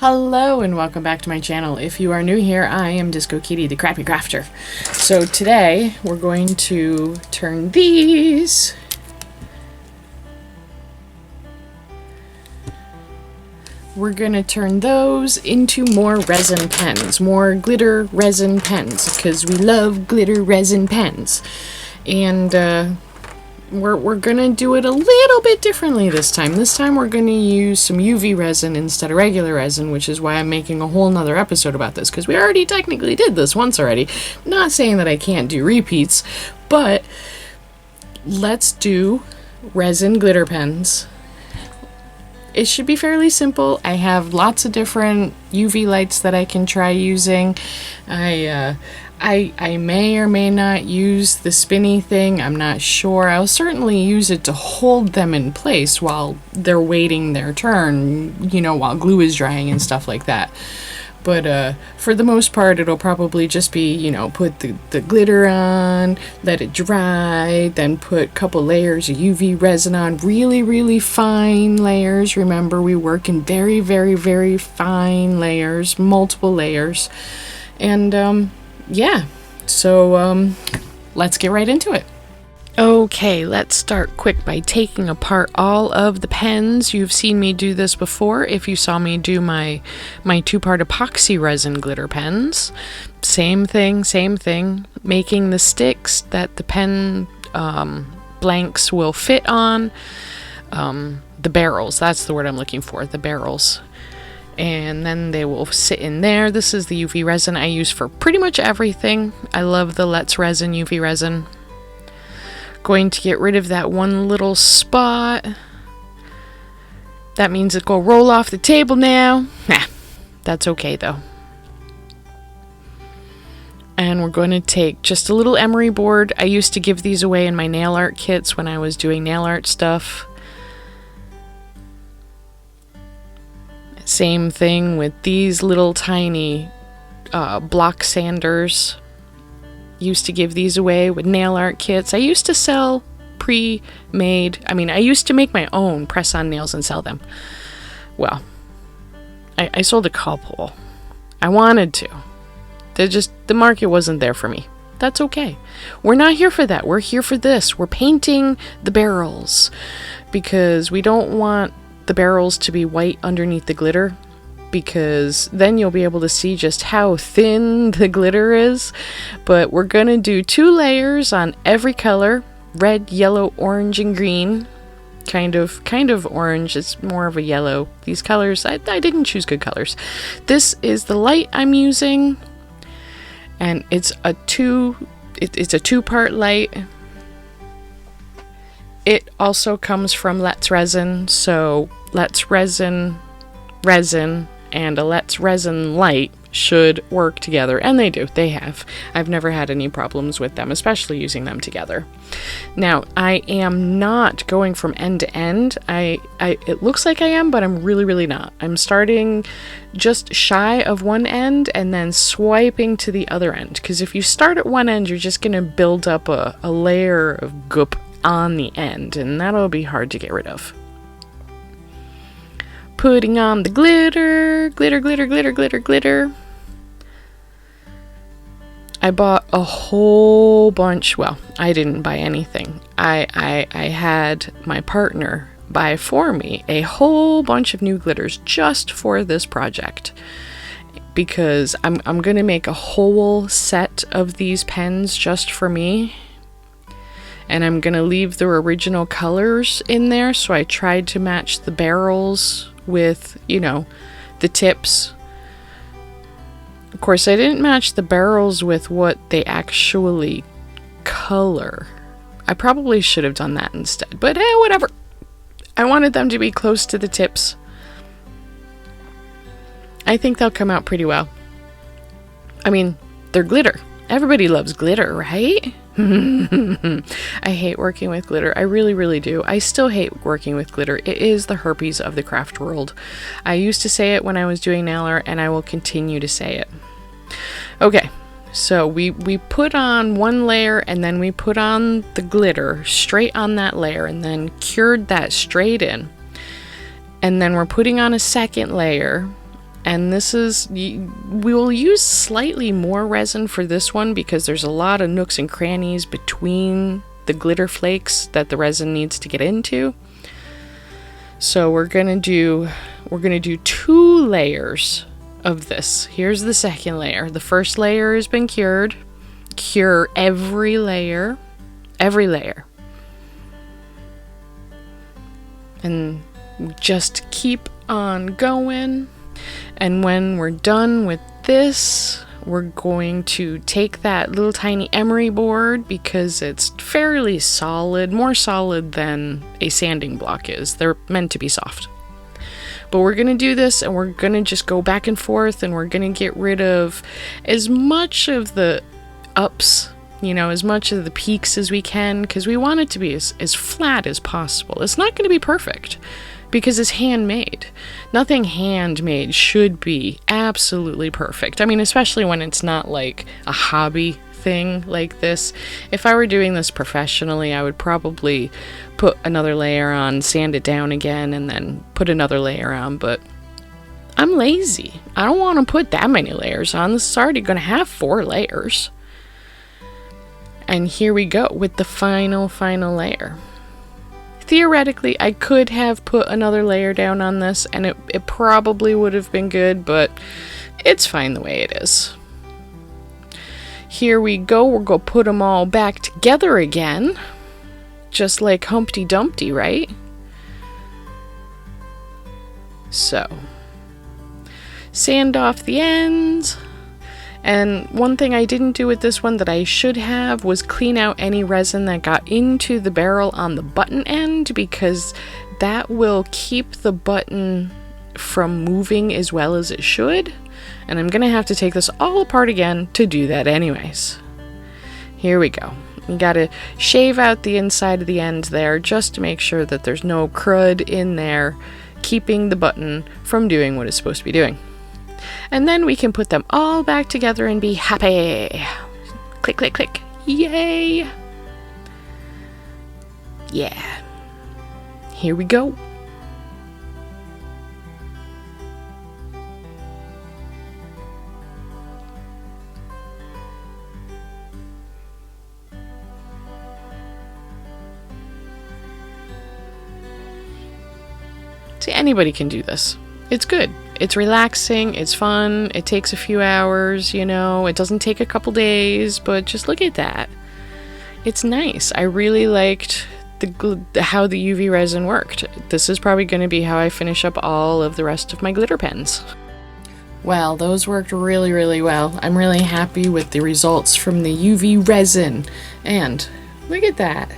Hello and welcome back to my channel. If you are new here, I am Disco Kitty, the Crappy Crafter. So today we're going to turn these those into more resin pens, more glitter resin pens, because we love glitter resin pens. And we're gonna do it a little bit differently this time. This time we're gonna use some UV resin instead of regular resin, which is why I'm making a whole nother episode about this, because we already technically did this once already. Not saying that I can't do repeats, but let's do resin glitter pens. It should be fairly simple. I have lots of different UV lights that I can try using. I may or may not use the spinny thing. I'm not sure. I'll certainly use it to hold them in place while they're waiting their turn, you know, while glue is drying and stuff like that. But for the most part, it'll probably just be, you know, put the glitter on, let it dry, then put a couple layers of UV resin on, really, really fine layers. Remember, we work in very, very, very fine layers, multiple layers. And yeah, so let's get right into it. Okay, let's start quick by taking apart all of the pens. You've seen me do this before if you saw me do my two-part epoxy resin glitter pens. Same thing, making the sticks that the pen blanks will fit on. The barrels, that's the word I'm looking for, the barrels. And then they will sit in there. This is the UV resin I use for pretty much everything. I love the Let's Resin UV resin. Going to get rid of that one little spot. That means it will roll off the table now. Nah, that's okay though. And we're going to take just a little emery board. I used to give these away in my nail art kits when I was doing nail art stuff. Same thing with these little tiny block sanders. Used to give these away with nail art kits. I used to sell pre-made, I used to make my own press-on nails and sell them. Well, I sold a couple. I wanted to. The market wasn't there for me. That's okay. We're not here for that. We're here for this. We're painting the barrels because we don't want the barrels to be white underneath the glitter, because then you'll be able to see just how thin the glitter is. But we're gonna do 2 layers on every color: red, yellow, orange, and green. Kind of orange. It's more of a yellow. These colors, I didn't choose good colors. This is the light I'm using, and it's a two-part light. It also comes from Let's Resin, so Let's Resin and a Let's Resin light should work together, and they do. They have. I've never had any problems with them, especially using them together. Now, I am not going from end to end. It looks like I am, but I'm really not. I'm starting just shy of one end and then swiping to the other end, because if you start at one end, you're just going to build up a layer of goop on the end, and that'll be hard to get rid of. Putting on the glitter. I bought a whole bunch. Well, I didn't buy anything. I had my partner buy for me a whole bunch of new glitters just for this project, because I'm gonna make a whole set of these pens just for me. And I'm gonna leave the original colors in there, so I tried to match the barrels with, you know, the tips. Of course, I didn't match the barrels with what they actually color. I probably should have done that instead, but whatever. I wanted them to be close to the tips. I think they'll come out pretty well. I mean, they're glitter. Everybody loves glitter, right? I hate working with glitter. I really do. I still hate working with glitter. It is the herpes of the craft world. I used to say it when I was doing nail art, and I will continue to say it. Okay, so we put on one layer, and then we put on the glitter straight on that layer, and then cured that straight in. And then we're putting on a second layer, And this is, we will use slightly more resin for this one because there's a lot of nooks and crannies between the glitter flakes that the resin needs to get into. So we're gonna do 2 layers of this. Here's the second layer. The first layer has been cured. Cure every layer. And just keep on going. And when we're done with this, we're going to take that little tiny emery board because it's fairly solid, more solid than a sanding block is. They're meant to be soft. But we're going to do this and we're going to just go back and forth and we're going to get rid of as much of the ups, you know, as much of the peaks as we can because we want it to be as flat as possible. It's not going to be perfect because it's handmade. Nothing handmade should be absolutely perfect. I mean, especially when it's not like a hobby thing like this. If I were doing this professionally, I would probably put another layer on, sand it down again, and then put another layer on, but I'm lazy. I don't want to put that many layers on. This is already going to have 4 layers. And here we go with the final layer. Theoretically, I could have put another layer down on this and it probably would have been good, but it's fine the way it is. Here we go, we're going to put them all back together again, just like Humpty Dumpty, right? So, sand off the ends. And one thing I didn't do with this one that I should have was clean out any resin that got into the barrel on the button end because that will keep the button from moving as well as it should. And I'm going to have to take this all apart again to do that anyways. Here we go. You got to shave out the inside of the end there just to make sure that there's no crud in there keeping the button from doing what it's supposed to be doing. And then we can put them all back together and be happy. Click, click, click. Yay! Yeah. Here we go. See, anybody can do this. It's good. It's relaxing, it's fun, it takes a few hours, you know, it doesn't take a couple days, but just look at that. It's nice. I really liked how the UV resin worked. This is probably going to be how I finish up all of the rest of my glitter pens. Well, those worked really, really well. I'm really happy with the results from the UV resin. And look at that.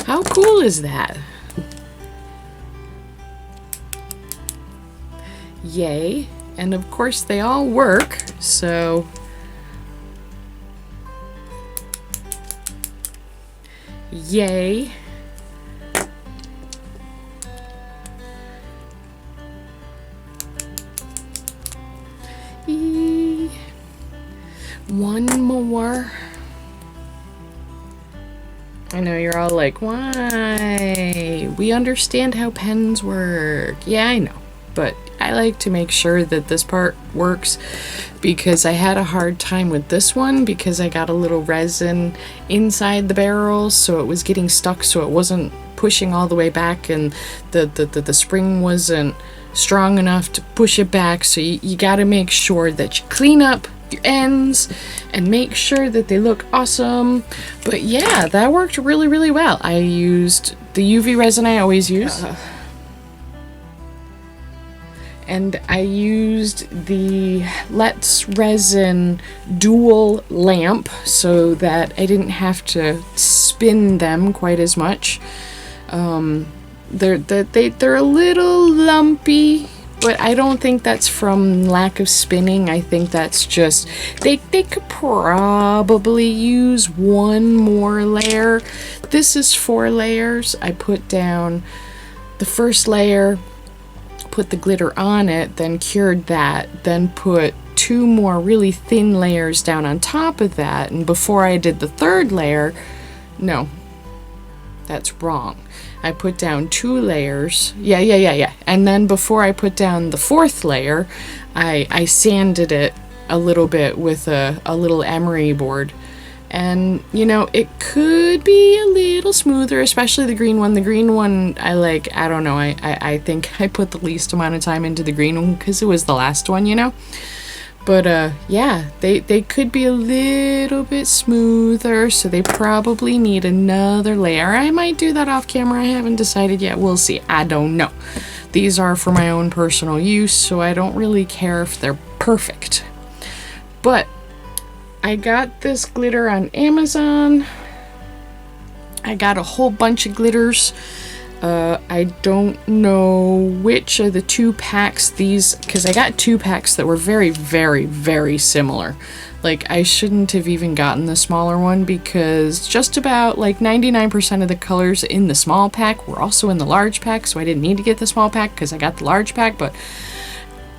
How cool is that? Yay. And of course they all work, so yay. One more. I know you're all like, why? We understand how pens work. Yeah, I know. But I like to make sure that this part works because I had a hard time with this one because I got a little resin inside the barrel, so it was getting stuck, so it wasn't pushing all the way back, and the spring wasn't strong enough to push it back. So you got to make sure that you clean up your ends and make sure that they look awesome. But yeah, that worked really, really well. I used the UV resin I always use. And I used the Let's Resin dual lamp so that I didn't have to spin them quite as much. They're a little lumpy, but I don't think that's from lack of spinning. I think that's just they could probably use one more layer. This is 4 layers. I put down the first layer, put the glitter on it, then cured that, then put 2 more really thin layers down on top of that, and before I did the 3rd layer, no, that's wrong. I put down 2 layers. Yeah. And then before I put down the 4th layer, I sanded it a little bit with a little emery board. And, you know, it could be a little smoother, especially the green one. The green one, I don't know, I think I put the least amount of time into the green one because it was the last one, you know? But, yeah, they could be a little bit smoother, so they probably need another layer. I might do that off camera. I haven't decided yet. We'll see. I don't know. These are for my own personal use, so I don't really care if they're perfect. But I got this glitter on Amazon. I got a whole bunch of glitters. I don't know which of the 2 packs these, because I got 2 packs that were very, very, very similar. Like, I shouldn't have even gotten the smaller one because just about like 99% of the colors in the small pack were also in the large pack, so I didn't need to get the small pack because I got the large pack, but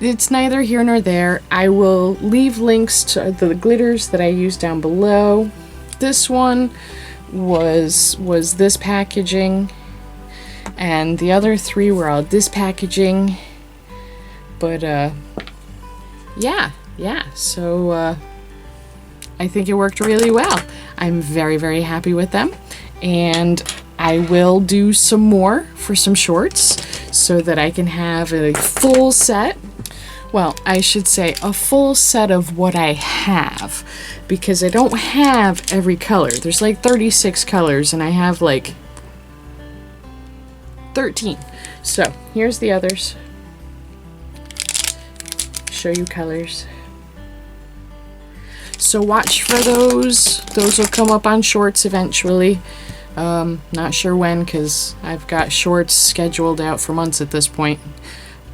it's neither here nor there. I will leave links to the glitters that I used down below. This one was this packaging, and the other 3 were all this packaging. But yeah, so I think it worked really well. I'm very, very happy with them, and I will do some more for some shorts so that I can have a full set. Well, I should say a full set of what I have, because I don't have every color. There's like 36 colors and I have like 13. So here's the others. Show you colors. So watch for those. Those will come up on shorts eventually. Not sure when, because I've got shorts scheduled out for months at this point.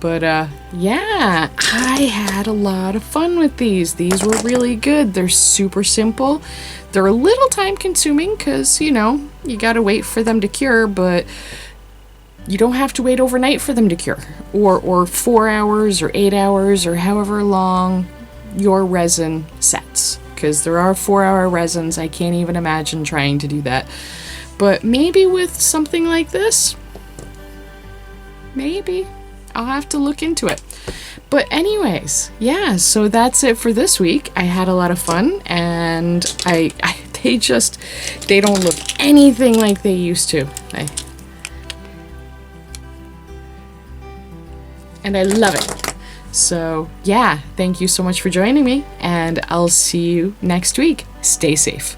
But yeah, I had a lot of fun with these. These were really good. They're super simple. They're a little time consuming because, you know, you gotta wait for them to cure, but you don't have to wait overnight for them to cure. Or 4 hours or 8 hours or however long your resin sets. Because there are 4-hour resins. I can't even imagine trying to do that. But maybe with something like this, maybe. I'll have to look into it. But anyways, yeah, so that's it for this week. I had a lot of fun, and they don't look anything like they used to. And I love it. So yeah, thank you so much for joining me, and I'll see you next week. Stay safe.